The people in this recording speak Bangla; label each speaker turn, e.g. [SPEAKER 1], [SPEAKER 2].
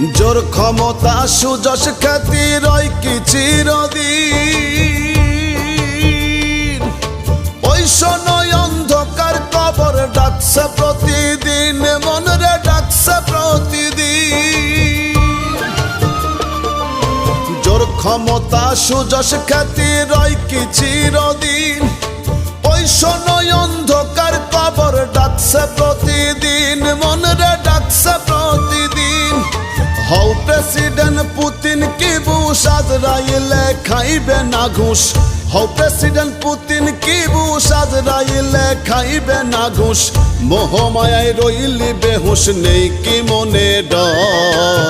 [SPEAKER 1] জোর ক্ষমতা সুযশ খ্যাতি রয় কি চিরদিন। ওই শোনয় অন্ধকার কবর ডাকছে প্রতিদিন, মন রে ডাকছে প্রতিদিন। জোর ক্ষমতা সুযশ খ্যাতি রয় কি চিরদিন। ওই শোনয় অন্ধকার কবর ডাকছে প্রতিদিন, মন রে ডাকছে প্রতিদিন। হও প্রেসিডেন্ট পুতিন কি বুশ আজরাইলে খাইবে না ঘুষ। হও প্রেসিডেন্ট পুতিন কি বুশ আজরাইলে খাইবে না ঘুষ। মোহমায়ায় রইলি বেহুশ নেই কি মনে ডর।